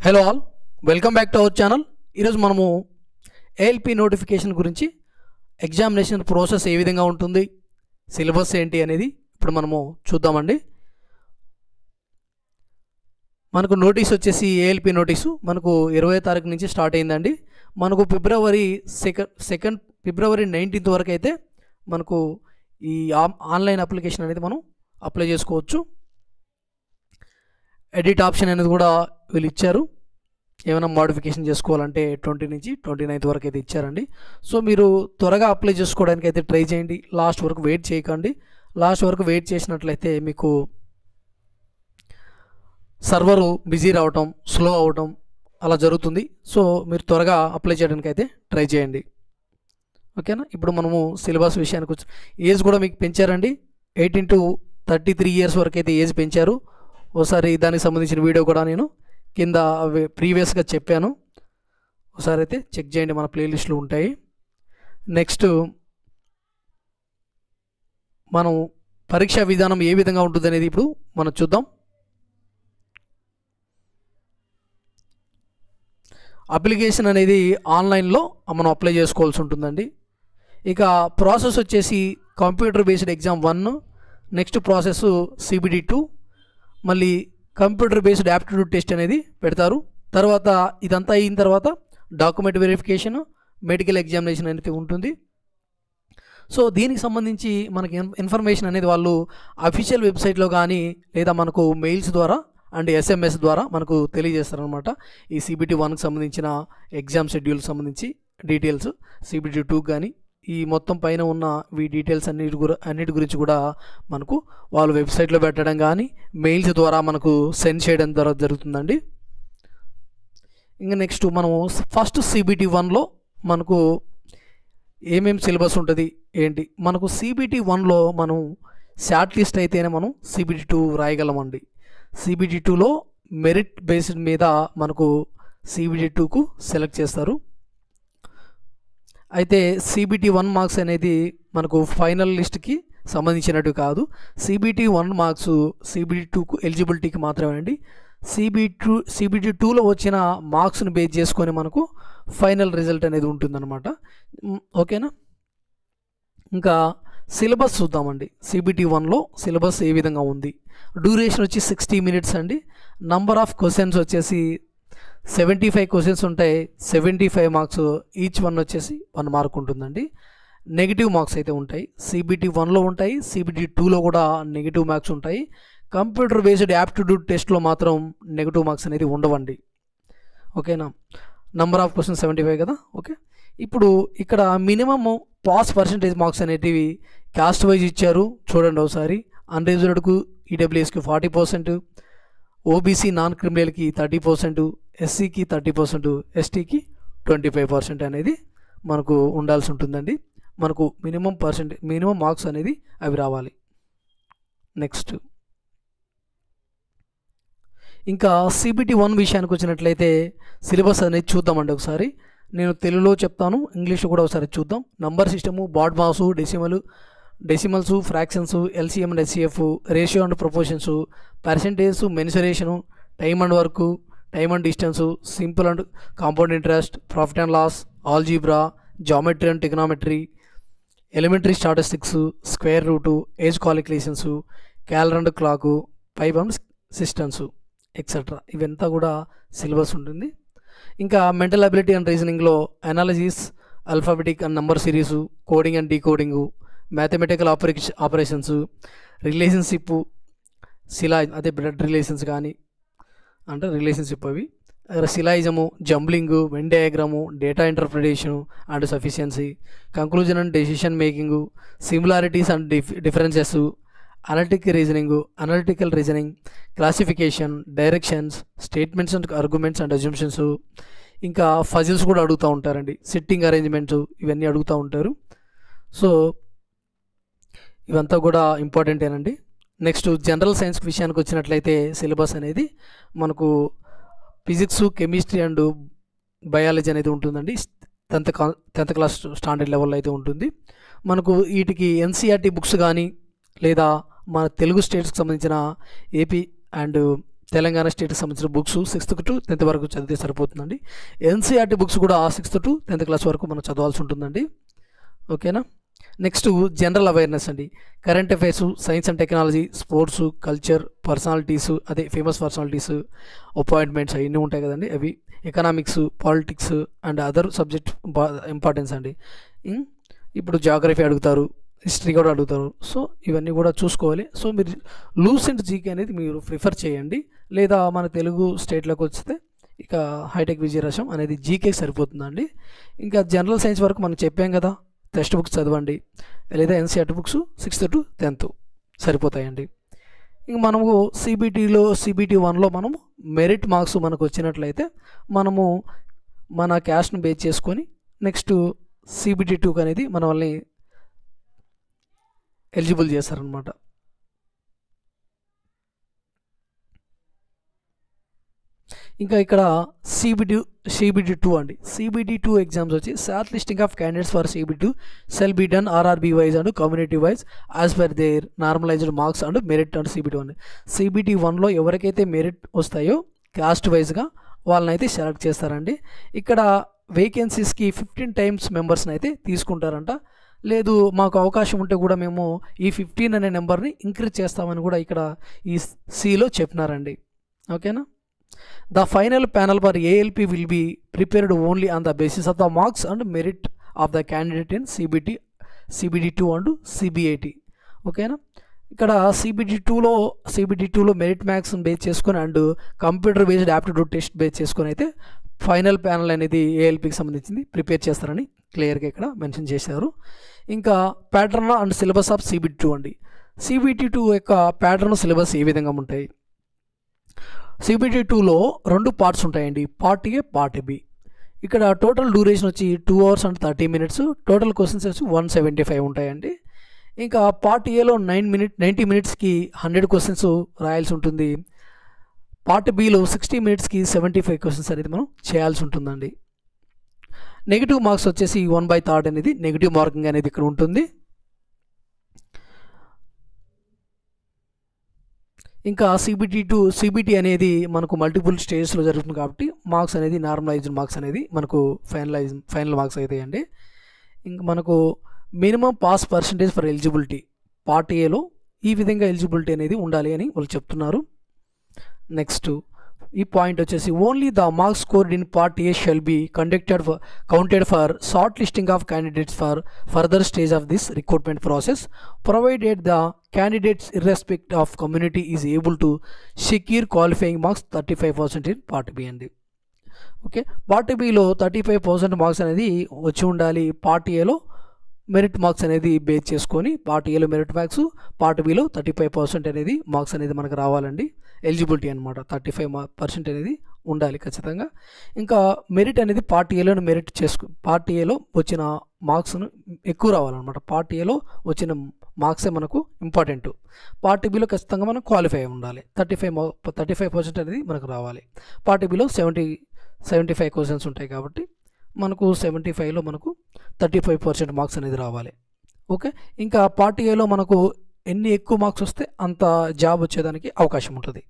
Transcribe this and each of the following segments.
Hello all, welcome back to our channel. ఈరోజు మనము ALP notification గురించి, ఎగ్జామినేషన్ ప్రాసెస్ ఏ విధంగా ఉంటుంది, సిలబస్ ఏంటి అనేది ఇప్పుడు మనము చూద్దామండి. మనకు నోటీస్ వచ్చేసి ఏఎల్పి నోటీసు మనకు 20వ తారీఖు నుంచి స్టార్ట్ అయిందండి. మనకు ఫిబ్రవరి 19th వరకు అయితే మనకు ఈ ఆన్లైన్ అప్లికేషన్ అనేది మనం అప్లై చేసుకోవచ్చు. ఎడిట్ ఆప్షన్ అనేది కూడా వీళ్ళు ఇచ్చారు. ఏమైనా మోడిఫికేషన్ చేసుకోవాలంటే 20 నుంచి 29th వరకు అయితే ఇచ్చారండి. సో మీరు త్వరగా అప్లై చేసుకోవడానికి అయితే ట్రై చేయండి. లాస్ట్ వరకు వెయిట్ చేయకండి. లాస్ట్ వరకు వెయిట్ చేసినట్లయితే మీకు సర్వరు బిజీ రావటం, స్లో అవటం అలా జరుగుతుంది. సో మీరు త్వరగా అప్లై చేయడానికి అయితే ట్రై చేయండి. ఓకేనా. ఇప్పుడు మనము సిలబస్ విషయానికి వచ్చి ఏజ్ కూడా మీకు పెంచారండి. 18 to 33 years వరకు అయితే ఏజ్ పెంచారు. ఒకసారి దానికి సంబంధించిన వీడియో కూడా నేను కింద ప్రీవియస్గా చెప్పాను. ఒకసారి అయితే చెక్ చేయండి, మన ప్లేలిస్ట్లో ఉంటాయి. నెక్స్ట్ మనం పరీక్షా విధానం ఏ విధంగా ఉంటుంది అనేది ఇప్పుడు మనం చూద్దాం. అప్లికేషన్ అనేది ఆన్లైన్లో మనం అప్లై చేసుకోవాల్సి ఉంటుందండి. ఇక ప్రాసెస్ వచ్చేసి computer based exam 1, next process CBT 2, మళ్ళీ కంప్యూటర్ బేస్డ్ యాప్టిట్యూడ్ టెస్ట్ అనేది పెడతారు. తర్వాత ఇదంతా అయిన తర్వాత డాక్యుమెంట్ వెరిఫికేషన్, మెడికల్ ఎగ్జామినేషన్ అనేది ఉంటుంది. సో దీనికి సంబంధించి మనకి ఇన్ఫర్మేషన్ అనేది వాళ్ళు అఫీషియల్ వెబ్సైట్లో కానీ లేదా మనకు మెయిల్స్ ద్వారా అండ్ SMS ద్వారా మనకు తెలియజేస్తారనమాట. ఈ CBT 1కి సంబంధించిన ఎగ్జామ్ షెడ్యూల్కి సంబంధించి డీటెయిల్స్, CBT 2 కానీ ఈ మొత్తం పైన ఉన్న ఈ డీటెయిల్స్ అన్నిటి గురించి కూడా మనకు వాళ్ళు వెబ్సైట్లో పెట్టడం కానీ మెయిల్స్ ద్వారా మనకు సెండ్ చేయడం ద్వారా జరుగుతుందండి. ఇంకా నెక్స్ట్ మనము ఫస్ట్ CBT 1లో మనకు ఏమేమి సిలబస్ ఉంటుంది ఏంటి. మనకు CBT 1లో మనం షార్ట్ లిస్ట్ అయితేనే మనం CBT 2 రాయగలమండి. CBT 2లో మెరిట్ బేస్డ్ మీద మనకు CBT 2కు సెలెక్ట్ చేస్తారు. అయితే CBT 1 మార్క్స్ అనేది మనకు ఫైనల్ లిస్ట్కి సంబంధించినట్టు కాదు. CBT 1 మార్క్స్ CBT 2కు ఎలిజిబిలిటీకి మాత్రమే అండి. CBT 2లో వచ్చిన మార్క్స్ని బేస్ చేసుకొని మనకు ఫైనల్ రిజల్ట్ అనేది ఉంటుందన్నమాట. ఓకేనా. ఇంకా సిలబస్ చూద్దామండి. CBT 1లో సిలబస్ ఏ విధంగా ఉంది. డ్యూరేషన్ వచ్చి 60 minutes అండి. నంబర్ ఆఫ్ క్వశ్చన్స్ వచ్చేసి 75 క్వశ్చన్స్ ఉంటాయి. 75 మార్క్స్, ఈచ్ వన్ వచ్చేసి 1 మార్క్ ఉంటుందండి. నెగిటివ్ మార్క్స్ అయితే ఉంటాయి. CBT 1లో ఉంటాయి, CBT 2లో కూడా నెగిటివ్ మార్క్స్ ఉంటాయి. కంప్యూటర్ బేస్డ్ యాప్టిట్యూడ్ టెస్ట్లో మాత్రం నెగిటివ్ మార్క్స్ అనేది ఉండవండి. ఓకేనా. నంబర్ ఆఫ్ క్వశ్చన్స్ 75 కదా. ఓకే. ఇప్పుడు ఇక్కడ మినిమమ్ పాస్ పర్సంటేజ్ మార్క్స్ అనేటివి క్యాస్ట్ వైజ్ ఇచ్చారు. చూడండి ఒకసారి. అన్రిజర్వ్డ్కు EWSకి 40%, OBC నాన్ క్రిమినల్కి 30%, SCకి 30%, STకి 25% అనేది మనకు ఉండాల్సి ఉంటుందండి. మనకు మినిమం మార్క్స్ అనేది అవి రావాలి. నెక్స్ట్ ఇంకా CBT 1 విషయానికి వచ్చినట్లయితే సిలబస్ అనేది చూద్దామండి. ఒకసారి నేను తెలుగులో చెప్తాను, ఇంగ్లీష్లో కూడా ఒకసారి చూద్దాం. Number system, BODMAS, decimals, fractions, LCM and SCF, ratio and proportions, percentage, mensuration, time and work, time and distance, simple and compound interest, profit and loss, algebra, geometry and trigonometry, elementary statistics, square root, age calculations, calendar and clock, pipe and cisterns etcetera. ఇవంతా కూడా syllabus ఉంటుంది. ఇంకా mental ability and రీజనింగ్లో analysis, alphabetic and number series, coding and decoding, mathematical operations, relationship, అదే blood relations కానీ అంటే relationship అవి, syllogism, jumbling, Venn diagram, data interpretation and sufficiency, conclusion and decision making, similarities and differences, analytical reasoning, classification, directions, statements and arguments and assumptions, ఇంకా puzzles కూడా అడుగుతూ ఉంటారండి. Sitting arrangements ఇవన్నీ అడుగుతూ ఉంటారు. సో ఇవంతా కూడా ఇంపార్టెంటేనండి. నెక్స్ట్ జనరల్ సైన్స్ విషయానికి వచ్చినట్లయితే సిలబస్ అనేది మనకు ఫిజిక్స్, కెమిస్ట్రీ అండ్ బయాలజీ అనేది ఉంటుందండి. 10th క్లాస్ స్టాండర్డ్ లెవెల్లో అయితే ఉంటుంది. మనకు వీటికి NCERT బుక్స్ కానీ లేదా మన తెలుగు స్టేట్స్కి సంబంధించిన AP అండ్ తెలంగాణ స్టేట్కి సంబంధించిన బుక్స్ 6th to 10th వరకు చదివితే సరిపోతుందండి. ఎన్సీఆర్టీ బుక్స్ కూడా 6th to 10th క్లాస్ వరకు మనం చదవాల్సి ఉంటుందండి. ఓకేనా. నెక్స్ట్ జనరల్ అవేర్నెస్ అండి. Current affairs, science and technology, sports, culture, personalities, అదే ఫేమస్ పర్సనాలిటీస్, అపాయింట్మెంట్స్ అవన్నీ ఉంటాయి కదండి, అవి, economics, politics and other subject importance అండి. ఇప్పుడు జాగ్రఫీ అడుగుతారు, హిస్టరీ కూడా అడుగుతారు. సో ఇవన్నీ కూడా చూసుకోవాలి. సో మీరు లూసెంట్ జీకే అనేది మీరు ప్రిఫర్ చేయండి. లేదా మన తెలుగు స్టేట్లోకి వస్తే ఇక హైటెక్ విజయరాశం అనేది జీకేకి సరిపోతుందండి. ఇంకా జనరల్ సైన్స్ వరకు మనం చెప్పాం కదా, టెక్స్ట్ బుక్స్ చదవండి, లేదా NCERT books 6th to 10th సరిపోతాయండి. ఇంక మనము CBT 1లో మనము మెరిట్ మార్క్స్ మనకు వచ్చినట్లయితే మనము మన క్యాస్ట్ను బేస్ చేసుకొని నెక్స్ట్ CBT 2 అనేది మన వాళ్ళని ఎలిజిబుల్ చేస్తారనమాట. ఇంకా ఇక్కడ CBT 2 అండి. CBT 2 ఎగ్జామ్స్ వచ్చి short listing of candidates for CBT 2 shall be done RRB wise and community wise as per their normalized marks and merit and CBT 1. CBT 1లో ఎవరికైతే మెరిట్ వస్తాయో క్యాస్ట్ వైజ్గా వాళ్ళని అయితే సెలెక్ట్ చేస్తారండి. ఇక్కడ వేకెన్సీస్కి 15 times మెంబర్స్ని అయితే తీసుకుంటారంట. లేదు మాకు అవకాశం ఉంటే కూడా మేము ఈ 15 అనే నెంబర్ని ఇంక్రీజ్ చేస్తామని కూడా ఇక్కడ ఈ సిలో చెప్పినారండి. ఓకేనా. The final panel for ALP will be prepared only on the basis of the marks and merit of the candidate in CBT 2 and CBAT. ఓకేనా. ఇక్కడ CBT 2లో మెరిట్ మ్యాక్స్ని బేస్ చేసుకొని and computer based aptitude test base చేసుకొని అయితే final panel అనేది ALPకి సంబంధించింది prepare చేస్తారని క్లియర్గా ఇక్కడ మెన్షన్ చేశారు. ఇంకా pattern and syllabus of CBT 2 అండి. CBT 2 యొక్క ప్యాటర్న్ సిలబస్ ఏ విధంగా ఉంటాయి? CBT 2లో 2 పార్ట్స్ ఉంటాయండి, పార్ట్ ఏ, పార్ట్ బి. ఇక్కడ టోటల్ డ్యూరేషన్ వచ్చి 2 hours and 30 minutes, total questions వచ్చి 175 ఉంటాయండి. ఇంకా పార్ట్ ఏలో 90 minutesకి 100 questions రాయాల్సి ఉంటుంది. పార్ట్ బిలో 60 minutesకి 75 questions అనేది మనం చేయాల్సి ఉంటుందండి. నెగిటివ్ మార్క్స్ వచ్చేసి 1/3 అనేది నెగిటివ్ మార్కింగ్ అనేది ఇక్కడ ఉంటుంది. ఇంకా CBT అనేది మనకు మల్టిపుల్ స్టేజెస్లో జరుగుతుంది కాబట్టి మార్క్స్ అనేది నార్మలైజ్డ్ మార్క్స్ అనేది మనకు ఫైనల్ మార్క్స్ అవుతాయండి. ఇంకా మనకు minimum pass percentage for eligibility part ఏలో ఈ విధంగా ఎలిజిబిలిటీ అనేది ఉండాలి అని వాళ్ళు చెప్తున్నారు. నెక్స్ట్ ఈ పాయింట్ వచ్చేసి only the marks scored in part A shall be counted for short listing of candidates for further stage of this recruitment process provided the candidates irrespective of community is able to secure qualifying marks 35% in part B అండి. Okay, part బిలో 35% marks అనేది వచ్చి ఉండాలి. Part ఏలో merit marks అనేది base చేసుకొని part ఏలో merit marks, part బిలో 35% అనేది మార్క్స్ అనేది మనకు రావాలండి. ఎలిజిబిలిటీ అనమాట 35% అనేది ఉండాలి ఖచ్చితంగా. ఇంకా మెరిట్ అనేది పార్ట్ ఏలో వచ్చిన మార్క్స్ను ఎక్కువ రావాలన్నమాట. పార్ట్ ఏలో వచ్చిన మార్క్సే మనకు ఇంపార్టెంట్. పార్ట్ బిలో ఖచ్చితంగా మనం క్వాలిఫై ఉండాలి. 35% అనేది మనకు రావాలి. పార్ట్ బిలో 75 క్వశ్చన్స్ ఉంటాయి కాబట్టి మనకు 75లో మనకు 35% మార్క్స్ అనేది రావాలి. ఓకే, ఇంకా పార్ట్ ఏలో మనకు ఎన్ని ఎక్కువ మార్క్స్ వస్తే అంత జాబ్ వచ్చేదానికి అవకాశం ఉంటుంది.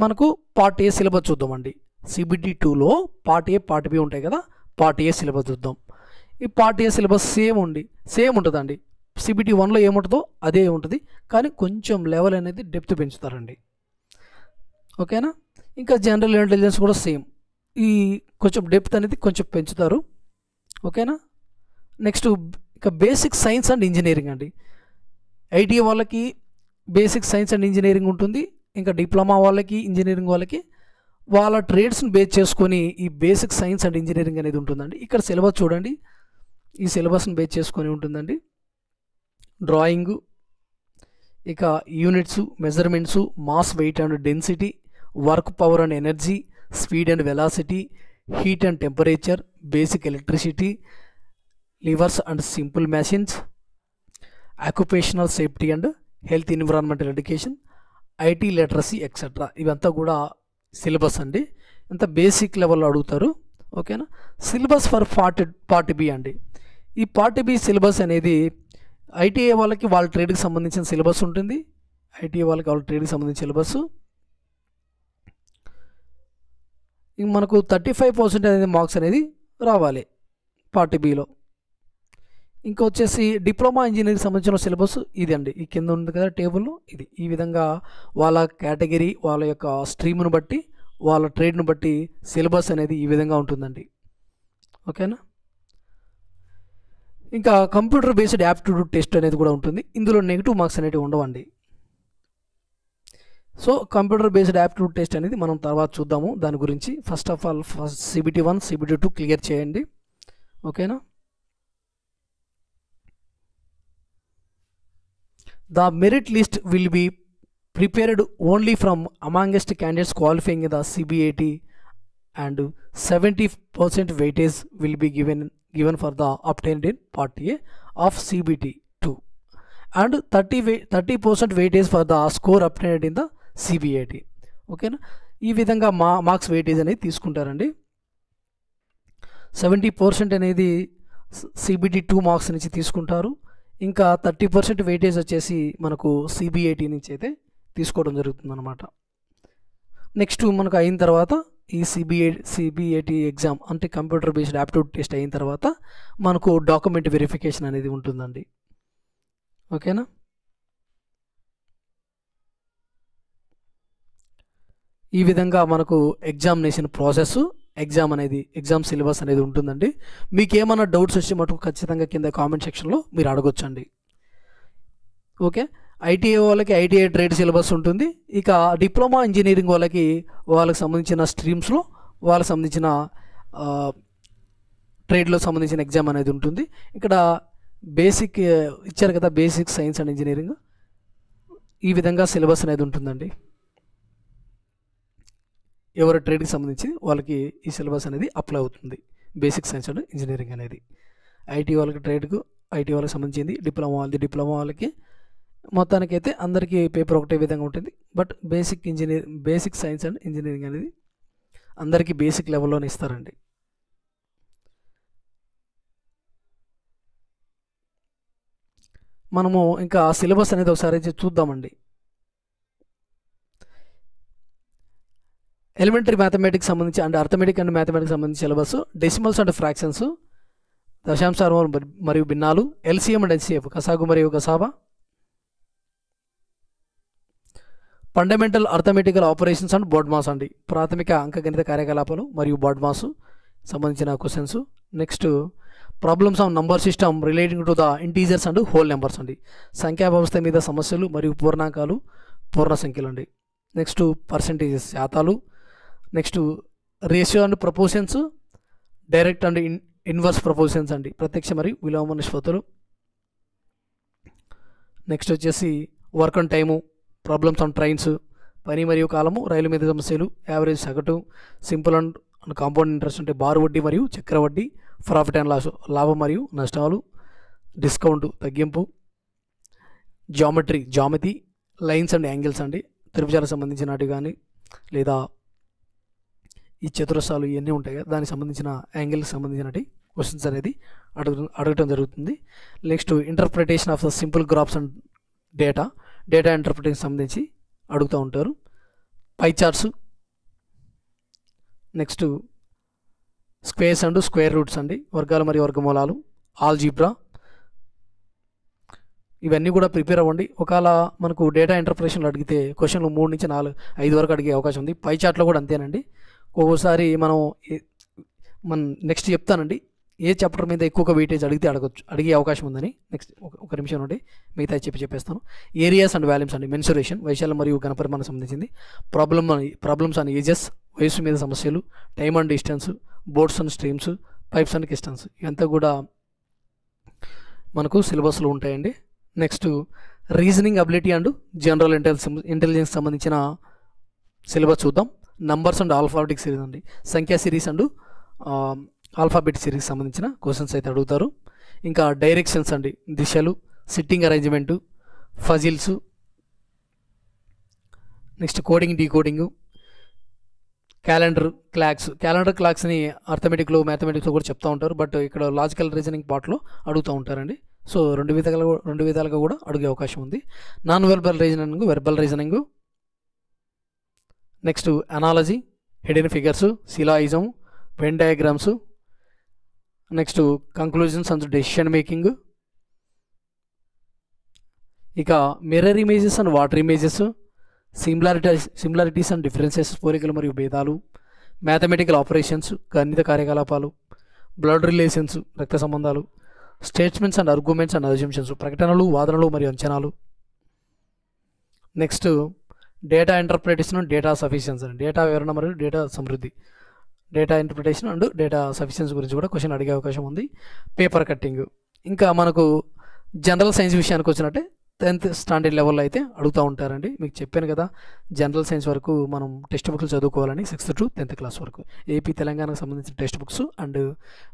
మనకు పార్ట్ ఏ సిలబస్ చూద్దామండి. CBT 2లో పార్ట్ ఏ, పార్ట్ బి ఉంటాయి కదా. పార్ట్ ఏ సిలబస్ చూద్దాం. ఈ పార్ట్ ఏ సిలబస్ సేమ్ ఉంటుందండి. CBT 1లో ఏముంటుందో అదే ఉంటుంది, కానీ కొంచెం లెవెల్ అనేది డెప్త్ పెంచుతారండి. ఓకేనా. ఇంకా జనరల్ ఇంటెలిజెన్స్ కూడా సేమ్, ఈ కొంచెం డెప్త్ అనేది కొంచెం పెంచుతారు. ఓకేనా. నెక్స్ట్ ఇక బేసిక్ సైన్స్ అండ్ ఇంజనీరింగ్ అండి. ITA వాళ్ళకి బేసిక్ సైన్స్ అండ్ ఇంజనీరింగ్ ఉంటుంది. ఇంకా డిప్లొమా వాళ్ళకి, ఇంజనీరింగ్ వాళ్ళకి వాళ్ళ ట్రేడ్స్ని బేస్ చేసుకొని ఈ బేసిక్ సైన్స్ అండ్ ఇంజనీరింగ్ అనేది ఉంటుందండి. ఇక్కడ సిలబస్ చూడండి, ఈ సిలబస్ని బేస్ చేసుకొని ఉంటుందండి. డ్రాయింగ్, ఇక units, measurements, mass, weight and density, work, power and energy, speed and velocity, heat and temperature, basic electricity, levers and simple machines, occupational safety and health, environmental education, IT literacy etcetera. ఇవంతా కూడా syllabus అండి. ఇంత basic లెవెల్లో అడుగుతారు. ఓకేనా. Syllabus for part B అండి. ఈ part B syllabus అనేది ITA వాళ్ళకి వాళ్ళ ట్రేడ్కి సంబంధించిన సిలబస్ ఉంటుంది. ITA వాళ్ళకి వాళ్ళ ట్రేడ్కి సంబంధించిన సిలబస్. మనకు 35% అనేది మార్క్స్ అనేది రావాలి పార్ట్ బిలో. ఇంకా వచ్చేసి డిప్లొమా ఇంజనీరింగ్ సంబంధించిన సిలబస్ ఇది అండి. ఈ కింద ఉంది కదా టేబుల్లో, ఇది ఈ విధంగా వాళ్ళ కేటగిరీ, వాళ్ళ యొక్క స్ట్రీమ్ను బట్టి, వాళ్ళ ట్రేడ్ను బట్టి సిలబస్ అనేది ఈ విధంగా ఉంటుందండి. ఓకేనా. ఇంకా కంప్యూటర్ బేస్డ్ యాప్టిట్యూడ్ టెస్ట్ అనేది కూడా ఉంటుంది. ఇందులో నెగిటివ్ మార్క్స్ అనేవి ఉండవండి. So computer based aptitude test అనేది మనం తర్వాత చూద్దాము దాని గురించి. First of all CBT 1 CBT 2 clear చేయండి. ఓకేనా. The merit list will be prepared only from amongst candidates qualifying the CBAT, and 70% weightage will be given for the obtained in Part A of CBT 2, and 30% weightage for the score obtained in the CBAT. ఓకేనా. ఈ విధంగా marks weightage అనేది తీసుకుంటారండి. 70% అనేది CBT 2 marks నుంచి తీసుకుంటారు. ఇంకా 30% weightage వచ్చేసి మనకు CBAT నుంచి అయితే తీసుకోవడం జరుగుతుంది అనమాట. నెక్స్ట్ మనకు అయిన తర్వాత ఈ CBAT ఎగ్జామ్ అంటే కంప్యూటర్ బేస్డ్ యాప్టిట్యూడ్ టెస్ట్ అయిన తర్వాత మనకు డాక్యుమెంట్ వెరిఫికేషన్ అనేది ఉంటుందండి. ఓకేనా. ఈ విధంగా మనకు ఎగ్జామినేషన్ ప్రాసెస్, ఎగ్జామ్ సిలబస్ అనేది ఉంటుందండి. మీకు ఏమైనా డౌట్స్ వచ్చే మటుకు ఖచ్చితంగా కింద కామెంట్ సెక్షన్లో మీరు అడగొచ్చండి. ఓకే. ITI వాళ్ళకి ITI ట్రేడ్ సిలబస్ ఉంటుంది. ఇక డిప్లొమా ఇంజనీరింగ్ వాళ్ళకి సంబంధించిన స్ట్రీమ్స్లో వాళ్ళకి సంబంధించిన ట్రేడ్లో సంబంధించిన ఎగ్జామ్ అనేది ఉంటుంది. ఇక్కడ బేసిక్ ఇచ్చారు కదా, బేసిక్ సైన్స్ అండ్ ఇంజనీరింగ్, ఈ విధంగా సిలబస్ అనేది ఉంటుందండి. ఎవరి ట్రేడ్కి సంబంధించి వాళ్ళకి ఈ సిలబస్ అనేది అప్లై అవుతుంది. బేసిక్ సైన్స్ అండ్ ఇంజనీరింగ్ అనేది ITI వాళ్ళకి ట్రేడ్కు, ITI వాళ్ళకి సంబంధించింది, డిప్లొమా వాళ్ళకి మొత్తానికైతే అందరికీ పేపర్ ఒకటే విధంగా ఉంటుంది. But basic science and engineering అనేది అందరికీ బేసిక్ లెవెల్లోనే ఇస్తారండి. మనము ఇంకా సిలబస్ అనేది ఒకసారి చూద్దామండి. ఎలిమెంటరీ మ్యాథమెటిక్స్ సంబంధించి అంటే అర్థమెటిక్ అండ్ మ్యాథమెటిక్స్ సంబంధించి సిలబస్, డెసిమల్స్ అండ్ ఫ్రాక్షన్స్, దశాంశాలు మరియు భిన్నాలు, LCM అండ్ HCF, కసాగు మరియు గసాబా, fundamental arithmetical operations and board అండి, ప్రాథమిక అంకగణిత కార్యకలాపాలు మరియు బోర్డ్ సంబంధించిన questions. Next problems on number system relating to the integers and whole numbers అండి, సంఖ్యా వ్యవస్థ మీద సమస్యలు మరియు పూర్ణాంకాలు, పూర్ణ సంఖ్యలు అండి. నెక్స్ట్ పర్సెంటేజెస్, శాతాలు. Next ratio and proportions, direct and inverse proportions అండి, ప్రత్యక్ష మరియు విలోమ నిష్పత్తులు. నెక్స్ట్ వచ్చేసి work and time, problems on trains, పని మరియు కాలము, రైలు మీద సమస్యలు, యావరేజ్ సగటు, సింపుల్ అండ్ కాంపౌండ్ ఇంట్రెస్ట్ అంటే బారు వడ్డీ మరియు చక్ర వడ్డీ, ప్రాఫిట్ అండ్ లాస్ లాభం మరియు నష్టాలు, డిస్కౌంట్ తగ్గింపు, జామెట్రీ లైన్స్ అండ్ యాంగిల్స్ అండి, త్రిభుజాలకు సంబంధించినవి కానీ లేదా ఈ చతురస్రాలు ఇవన్నీ ఉంటాయి కదా దానికి సంబంధించిన యాంగిల్కి సంబంధించినవి క్వశ్చన్స్ అనేది అడగటం జరుగుతుంది. Next interpretation of the simple graphs and data interpretation సంబంధించి అడుగుతూ ఉంటారు. పై charts, next squares and square roots అండి, వర్గాలు మరియు వర్గమూలాలు, ఆల్జీబ్రా, ఇవన్నీ కూడా ప్రిపేర్ అవ్వండి. ఒకవేళ మనకు డేటా ఇంటర్ప్రిటేషన్లో అడిగితే క్వశ్చన్లు 3 నుంచి 5 వరకు అడిగే అవకాశం ఉంది. పై చార్ట్లో కూడా అంతేనండి. ఒక్కోసారి మనం నెక్స్ట్ చెప్తానండి ఏ చాప్టర్ మీద ఎక్కువగా వెయిటేజ్ అడిగే అవకాశం ఉందని. నెక్స్ట్ ఒక నిమిషం నుండి మిగతా చెప్పేస్తాను. ఏరియాస్ అండ్ వాల్యూమ్స్ అండి, మెన్సురేషన్, వైశాల్యం మరియు ఘనపరిమాణం సంబంధించింది, ప్రాబ్లమ్స్ అండ్ ఏజెస్, వయస్సు మీద సమస్యలు, time and distance, boats and streams, pipes and cisterns, ఇవంతా కూడా మనకు సిలబస్లో ఉంటాయండి. Next reasoning ability and general intelligence సంబంధించిన సిలబస్ చూద్దాం. నంబర్స్ అండ్ ఆల్ఫాబెటిక్ సిరీస్ అండి, సంఖ్యా సిరీస్ అండ్ ఆల్ఫాబెట్ సిరీస్ సంబంధించిన క్వశ్చన్స్ అయితే అడుగుతారు. ఇంకా డైరెక్షన్స్ అండి, దిశలు, seating arrangement, puzzles, next coding decoding, calendar క్లాక్స్ని అర్థమెటిక్లో మ్యాథమెటిక్స్లో కూడా చెప్తూ ఉంటారు. బట్ ఇక్కడ లాజికల్ రీజనింగ్ పార్ట్లో అడుగుతూ ఉంటారండి. సో రెండు విధాలుగా కూడా అడిగే అవకాశం ఉంది. Non verbal reasoning, verbal reasoning, next analogy, hidden figures, syllogism, Venn diagrams, next conclusions and decision making, ఇక mirror images and water images, similarities and differences, పోలికలు మరియు భేదాలు, మ్యాథమెటికల్ ఆపరేషన్స్, గణిత కార్యకలాపాలు, బ్లడ్ రిలేషన్స్, రక్త సంబంధాలు, statements and arguments and assumptions, ప్రకటనలు, వాదనలు మరియు అంచనాలు. Next data interpretation and data sufficiency, data వివరణ మరియు data Samriddhi, data interpretation and data sufficiency గురించి కూడా క్వశ్చన్ అడిగే అవకాశం ఉంది. Paper cutting. ఇంకా మనకు జనరల్ సైన్స్ విషయానికి వచ్చినట్టే 10th స్టాండర్డ్ లెవెల్లో అయితే అడుగుతూ ఉంటారండి. మీకు చెప్పాను కదా, జనరల్ సైన్స్ వరకు మనం టెక్స్ట్ బుక్లు చదువుకోవాలని 6th to 10th క్లాస్ వరకు ఏపీ తెలంగాణకు సంబంధించిన టెక్స్ట్ బుక్స్ అండ్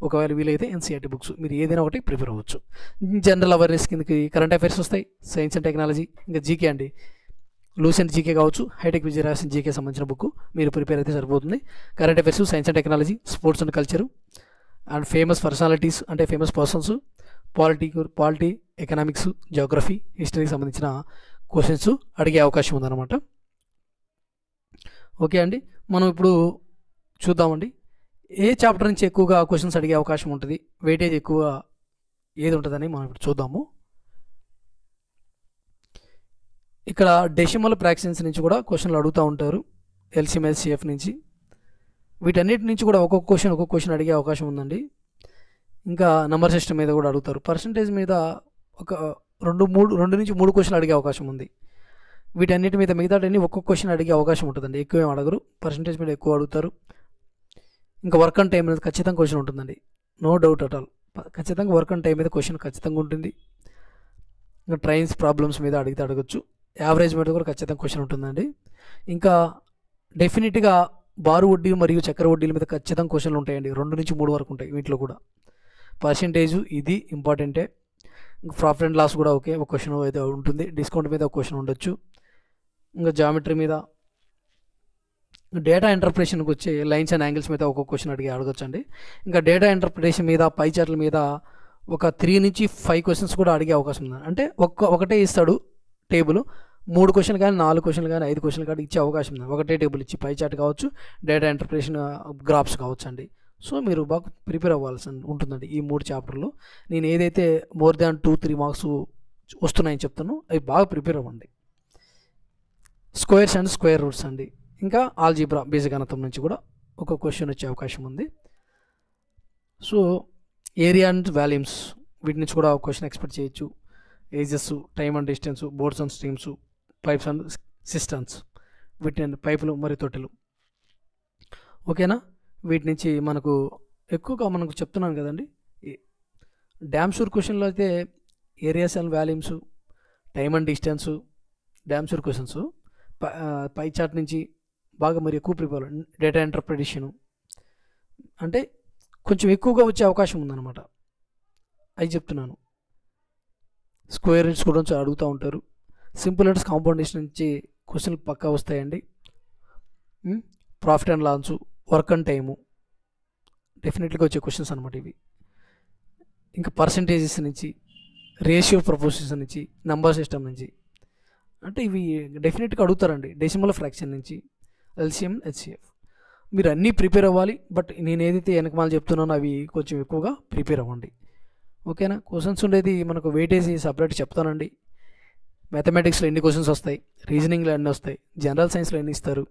ఒకవేళ వీలైతే ఎన్సీఆర్టీ బుక్స్, మీరు ఏదైనా ఒకటి ప్రిపేర్ అవ్వచ్చు. జనరల్ అవేర్నెస్ కిందకి కరెంట్ అఫైర్స్ వస్తాయి, సైన్స్ అండ్ టెక్నాలజీ, ఇంకా జీకే అండి, లూసెంట్ జీకే కావచ్చు, హైటెక్ విజయ రాసిన జీకే సంబంధించిన బుక్ మీరు ప్రిపేర్ అయితే సరిపోతుంది. Current affairs, science and technology, sports and culture, and famous personalities అంటే famous persons, polity, economics, geography, హిస్టరీకి సంబంధించిన క్వశ్చన్స్ అడిగే అవకాశం ఉందన్నమాట. ఓకే అండి, మనం ఇప్పుడు చూద్దామండి ఏ చాప్టర్ నుంచి ఎక్కువగా క్వశ్చన్స్ అడిగే అవకాశం ఉంటుంది, వెయిటేజ్ ఎక్కువ ఏది ఉంటుందని మనం ఇప్పుడు చూద్దాము. ఇక్కడ డెసిమల్ ఫ్రాక్షన్స్ నుంచి కూడా క్వశ్చన్లు అడుగుతూ ఉంటారు, ఎల్సిఎం, ఎల్సిఎఫ్ నుంచి. వీటన్నిటి నుంచి కూడా ఒక్కొక్క క్వశ్చన్ అడిగే అవకాశం ఉందండి. ఇంకా నంబర్ సిస్టమ్ మీద కూడా అడుగుతారు. పర్సంటేజ్ మీద ఒక 2 నుంచి 3 క్వశ్చన్లు అడిగే అవకాశం ఉంది. వీటన్నిటి మీద మిగతాటన్నీ ఒక్కొక్క క్వశ్చన్ అడిగే అవకాశం ఉంటుందండి. ఎక్కువ ఏం అడగరు, పర్సంటేజ్ మీద ఎక్కువ అడుగుతారు. ఇంకా వర్క్ అండ్ టైం మీద ఖచ్చితంగా క్వశ్చన్ ఉంటుందండి, నో డౌట్ అట్ ఆల్. ఖచ్చితంగా వర్క్ అండ్ టైం మీద క్వశ్చన్ ఖచ్చితంగా ఉంటుంది. ఇంకా ట్రైన్స్ ప్రాబ్లమ్స్ మీద అడిగితే అడగచ్చు. యావరేజ్ మీద కూడా ఖచ్చితంగా క్వశ్చన్ ఉంటుందండి. ఇంకా డెఫినెట్గా బారు వడ్డీ మరియు చక్కెర వడ్డీల మీద ఖచ్చితంగా క్వశ్చన్లు ఉంటాయండి. 2 నుంచి 3 వరకు ఉంటాయి వీటిలో కూడా. పర్సంటేజు ఇది ఇంపార్టెంటే. ప్రాఫిట్ అండ్ లాస్ కూడా ఓకే, ఒక క్వశ్చన్ అయితే ఉంటుంది. డిస్కౌంట్ మీద ఒక క్వశ్చన్ ఉండొచ్చు. ఇంకా జామెట్రీ మీద, డేటా ఇంటర్ప్రిటేషన్కి వచ్చే లైన్స్ అండ్ యాంగిల్స్ మీద ఒక్కొక్క క్వశ్చన్ అడగచ్చు అండి. ఇంకా డేటా ఇంటర్ప్రిటేషన్ మీద, పై చార్ట్ల మీద ఒక 3 నుంచి 5 క్వశ్చన్స్ కూడా అడిగే అవకాశం ఉంది. అంటే ఒకటే ఇస్తాడు టేబుల్, 3 క్వశ్చన్లు కానీ 4 క్వశ్చన్లు కానీ 5 క్వశ్చన్లు కానీ ఇచ్చే అవకాశం ఉంది. ఒకటే టేబుల్ ఇచ్చి పై చార్ట్ కావచ్చు, డేటా ఇంటర్ప్రిటేషన్ గ్రాఫ్స్ కావచ్చు అండి. సో మీరు బాగా ప్రిపేర్ అవ్వాల్సి ఉంటుందండి ఈ 3 చాప్టర్లు. నేను ఏదైతే మోర్ దాన్ 2-3 మార్క్స్ వస్తున్నాయని చెప్తానో అవి బాగా ప్రిపేర్ అవ్వండి. స్క్వేర్స్ అండ్ స్క్వేర్ రూట్స్ అండి. ఇంకా ఆల్జీబ్రా, బీజగణితం నుంచి కూడా ఒక క్వశ్చన్ వచ్చే అవకాశం ఉంది. సో ఏరియా అండ్ వాల్యూమ్స్, వీటి నుంచి కూడా ఒక క్వశ్చన్ ఎక్స్పెక్ట్ చేయొచ్చు. Ages, time and distance, boats and streams, pipes and systems, వీటి పైపులు మరియు తొట్టెలు. ఓకేనా, వీటి నుంచి మనకు ఎక్కువగా మనకు చెప్తున్నాను కదండి. డ్యామ్ షూర్ క్వశ్చన్లో అయితే areas and volumes, time and distance, damn sure questions. Pie chart నుంచి బాగా మరి ఎక్కువ ప్రిపేర్, డేటా ఇంటర్ప్రిటేషను అంటే కొంచెం ఎక్కువగా వచ్చే అవకాశం ఉందన్నమాట. అవి చెప్తున్నాను. స్క్వేర్ రూట్స్ కూడా అడుగుతూ ఉంటారు. సింపుల్ లెటర్స్ కాంపౌండేషన్ నుంచి క్వశ్చన్లు పక్కా వస్తాయండి. Profit and loss, work and time డెఫినెట్గా వచ్చే క్వశ్చన్స్ అనమాట ఇవి. ఇంకా పర్సంటేజెస్ నుంచి, రేషియో ప్రపోర్షన్స్ నుంచి, నంబర్ సిస్టమ్ నుంచి, అంటే ఇవి డెఫినెట్గా అడుగుతారండి. డెసిమల్ ఫ్రాక్షన్ నుంచి, ఎల్సిఎం, హెచ్సిఎఫ్ మీరు అన్నీ ప్రిపేర్ అవ్వాలి. బట్ నేను ఏదైతే వెనకమాల చెప్తున్నానో అవి కొంచెం ఎక్కువగా ప్రిపేర్ అవ్వండి. ఓకేనా, క్వశ్చన్స్ ఉండేది మనకు వెయిటేజ్ సపరేట్ చెప్తానండి. మ్యాథమెటిక్స్లో ఎన్ని క్వశ్చన్స్ వస్తాయి, రీజనింగ్లో ఎన్ని వస్తాయి, జనరల్ సైన్స్లో ఎన్ని ఇస్తారు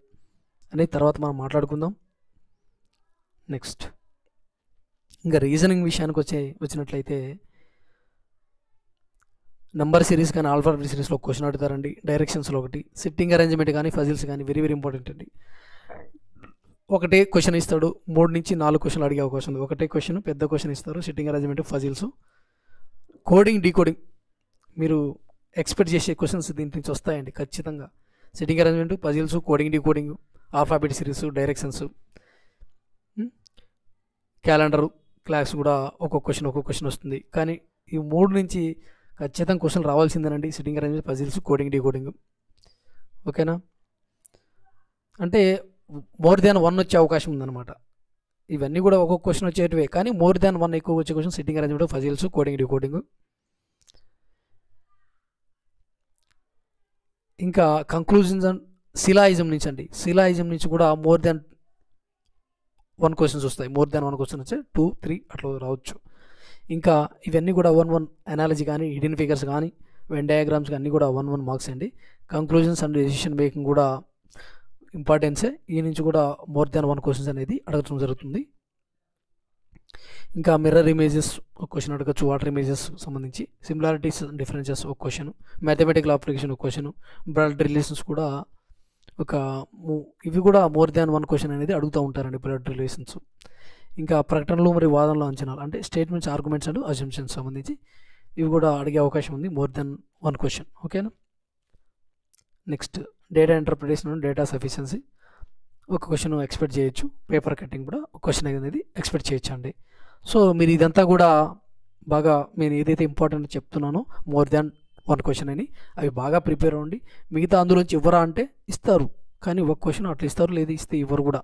అనేది తర్వాత మనం మాట్లాడుకుందాం. నెక్స్ట్ ఇంకా రీజనింగ్ విషయానికి వచ్చినట్లయితే నెంబర్ సిరీస్ కానీ ఆల్ఫాబెట్ సిరీస్లో క్వశ్చన్ అడుగుతారండి. డైరెక్షన్స్లో ఒకటి, సిట్టింగ్ అరేంజ్మెంట్ కానీ ఫజిల్స్ కానీ వెరీ వెరీ ఇంపార్టెంట్ అండి. ఒకటే క్వశ్చన్ ఇస్తాడు, 3 నుంచి 4 క్వశ్చన్లు అడిగే అవకాశం ఉంది. ఒకటే క్వశ్చన్, పెద్ద క్వశ్చన్ ఇస్తారు, seating arrangement, puzzles, coding, decoding మీరు ఎక్స్పెక్ట్ చేసే క్వశ్చన్స్ దీని నుంచి వస్తాయండి ఖచ్చితంగా. Seating arrangement, puzzles, coding, decoding, alphabet series, directions, calendar, clocks కూడా ఒక్కొక్క క్వశ్చన్ వస్తుంది. కానీ ఈ 3 నుంచి ఖచ్చితంగా క్వశ్చన్ రావాల్సిందేనండి. Seating arrangement, puzzles, coding, decoding. ఓకేనా, అంటే మోర్ దాన్ 1 వచ్చే అవకాశం ఉందన్నమాట. ఇవన్నీ కూడా ఒక్కొక్క క్వశ్చన్ వచ్చేటివే, కానీ మోర్ దాన్ 1 ఎక్కువ వచ్చే question sitting arrangement, puzzles, coding, decoding. ఇంకా కంక్లూజన్స్ అండ్ సిలాయిజం నుంచి అండి. సిలాయిజం నుంచి కూడా మోర్ దాన్ 1 క్వశ్చన్స్ వస్తాయి, మోర్ దాన్ 1 క్వశ్చన్ వచ్చే 2, 3 అట్లా రావచ్చు. ఇంకా ఇవన్నీ కూడా 1 అనాలజీ కానీ, హిడెన్ ఫిగర్స్ కానీ, వెన్ డయాగ్రామ్స్ అన్నీ కూడా 1 మార్క్స్ అండి. కంక్లూజన్స్ అండ్ డెసిషన్ మేకింగ్ కూడా ఇంపార్టెన్సే. ఈ నుంచి కూడా మోర్ దాన్ 1 క్వశ్చన్స్ అనేది అడగడం జరుగుతుంది. ఇంకా మిర్రర్ ఇమేజెస్ ఒక క్వశ్చన్ అడగచ్చు, వాటర్ ఇమేజెస్ సంబంధించి, సిమిలారిటీస్ డిఫరెన్సెస్ ఒక క్వశ్చన్, మ్యాథమెటికల్ అప్లికేషన్ ఒక క్వశ్చన్, బ్లడ్ రిలేషన్స్ కూడా ఇవి కూడా మోర్ దాన్ 1 క్వశ్చన్ అనేది అడుగుతూ ఉంటారండి, బ్లడ్ రిలేషన్స్. ఇంకా ప్రకటనలు మరియు వాదనలు అంచనాలు అంటే స్టేట్మెంట్స్, ఆర్గ్యుమెంట్స్ అండ్ అజంప్షన్స్ సంబంధించి ఇవి కూడా అడిగే అవకాశం ఉంది, మోర్ దాన్ 1 క్వశ్చన్. ఓకేనా. Next data interpretation and data sufficiency ఒక క్వశ్చన్ ఎక్స్పెక్ట్ చేయొచ్చు. పేపర్ కటింగ్ కూడా ఒక క్వశ్చన్ అనేది ఎక్స్పెక్ట్ చేయొచ్చు అండి. సో మీరు ఇదంతా కూడా బాగా నేను ఏదైతే ఇంపార్టెంట్ చెప్తున్నానో మోర్ దాన్ 1 క్వశ్చన్ అని అవి బాగా ప్రిపేర్ అవ్వండి. మిగతా అందులోంచి ఇవ్వరా అంటే ఇస్తారు, కానీ ఒక క్వశ్చన్ అట్లా ఇస్తారు, లేదు ఇస్తే ఇవ్వరు కూడా.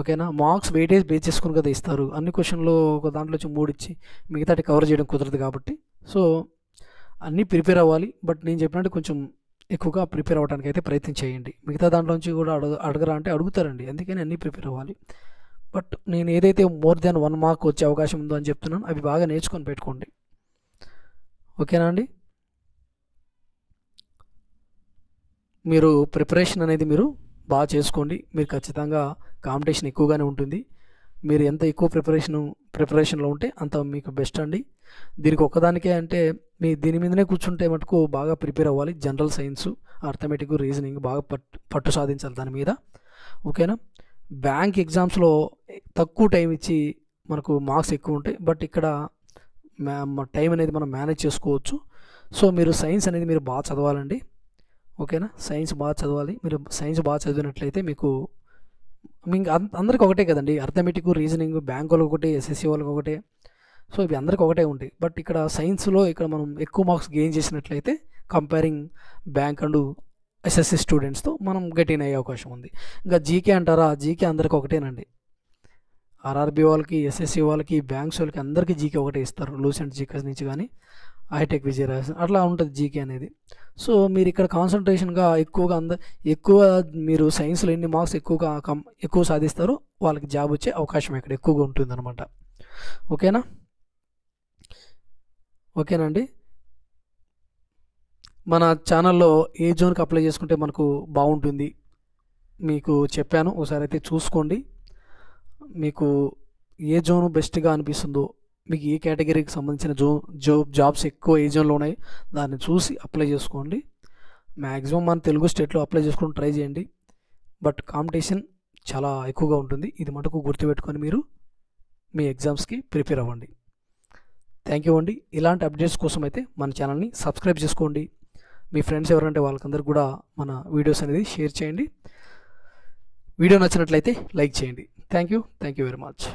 ఓకేనా. మార్క్స్ వెయిటేజ్ బేస్ చేసుకుని కదా ఇస్తారు. అన్ని క్వశ్చన్లో ఒక దాంట్లో 3 ఇచ్చి మిగతాటి కవర్ చేయడం కుదరదు కాబట్టి సో అన్నీ ప్రిపేర్ అవ్వాలి. బట్ నేను చెప్పినట్టు కొంచెం ఎక్కువగా ప్రిపేర్ అవ్వడానికి అయితే ప్రయత్నం చేయండి. మిగతా దాంట్లోంచి కూడా అడగరా అంటే అడుగుతారండి, అందుకని అన్నీ ప్రిపేర్ అవ్వాలి. బట్ నేను ఏదైతే మోర్ దాన్ 1 మార్క్ వచ్చే అవకాశం ఉందో అని చెప్తున్నాను, అవి బాగా నేర్చుకొని పెట్టుకోండి. ఓకేనా అండి. మీరు ప్రిపరేషన్ అనేది మీరు బాగా చేసుకోండి. మీరు ఖచ్చితంగా కాంపిటీషన్ ఎక్కువగానే ఉంటుంది. మీరు ఎంత ఎక్కువ ప్రిపరేషన్లో ఉంటే అంత మీకు బెస్ట్ అండి. దీనికి ఒక్కదానికే అంటే మీ దీని మీదనే కూర్చుంటే మటుకు బాగా ప్రిపేర్ అవ్వాలి. జనరల్ సైన్స్, అర్థమెటిక్, రీజనింగ్ బాగా పట్టు సాధించాలి దాని మీద. ఓకేనా. బ్యాంక్ ఎగ్జామ్స్లో తక్కువ టైం ఇచ్చి మనకు మార్క్స్ ఎక్కువ ఉంటాయి, బట్ ఇక్కడ టైం అనేది మనం మేనేజ్ చేసుకోవచ్చు. సో మీరు సైన్స్ అనేది మీరు బాగా చదవాలండి. ఓకేనా. సైన్స్ బాగా చదవాలి. మీరు సైన్స్ బాగా చదివినట్లయితే మీకు అందరికి ఒకటే కదండి, అర్థమెటిక్, రీజనింగ్ బ్యాంక్ వాళ్ళకి ఒకటే, ఎస్ఎస్సి వాళ్ళకి ఒకటే. సో ఇవి అందరికి ఒకటే ఉంటాయి. బట్ ఇక్కడ సైన్స్లో ఇక్కడ మనం ఎక్కువ మార్క్స్ గెయిన్ చేసినట్లయితే కంపేరింగ్ బ్యాంక్ అండ్ ఎస్ఎస్సి స్టూడెంట్స్తో మనం గెయిన్ అయ్యే అవకాశం ఉంది. ఇంకా జీకే అంటారా, జీకే అందరికి ఒకటేనండి. ఆర్ఆర్బీ వాళ్ళకి, ఎస్ఎస్సి వాళ్ళకి, బ్యాంక్స్ వాళ్ళకి అందరికీ జీకే ఒకటే ఇస్తారు. లూసెంట్ జీకే నుంచి కానీ హైటెక్, విజయరాజన్ అట్లా ఉంటుంది జీకే అనేది. సో మీరు ఇక్కడ కాన్సన్ట్రేషన్గా ఎక్కువ మీరు సైన్స్లో ఎన్ని మార్క్స్ ఎక్కువ సాధిస్తారో వాళ్ళకి జాబ్ వచ్చే అవకాశం ఇక్కడ ఎక్కువగా ఉంటుందన్నమాట. ఓకేనా. ఓకేనండి. మన ఛానల్లో ఏ జోన్కి అప్లై చేసుకుంటే మనకు బాగుంటుంది మీకు చెప్పాను, ఒకసారి అయితే చూసుకోండి. మీకు ఏ జోన్ బెస్ట్గా అనిపిస్తుందో, మీకు ఏ కేటగిరీకి సంబంధించిన జాబ్స్ ఎక్కువ ఏ జోన్లో ఉన్నాయి దాన్ని చూసి అప్లై చేసుకోండి. మ్యాక్సిమం మన తెలుగు స్టేట్లో అప్లై చేసుకొని ట్రై చేయండి. బట్ కాంపిటీషన్ చాలా ఎక్కువగా ఉంటుంది, ఇది మటుకు గుర్తుపెట్టుకొని మీరు మీ ఎగ్జామ్స్కి ప్రిపేర్ అవ్వండి. థ్యాంక్ యూ అండి. ఇలాంటి అప్డేట్స్ కోసం అయితే మన ఛానల్ని సబ్స్క్రైబ్ చేసుకోండి. మీ ఫ్రెండ్స్ ఎవరంటే వాళ్ళకందరూ కూడా మన వీడియోస్ అనేది షేర్ చేయండి. వీడియో నచ్చినట్లయితే లైక్ చేయండి. Thank you very much.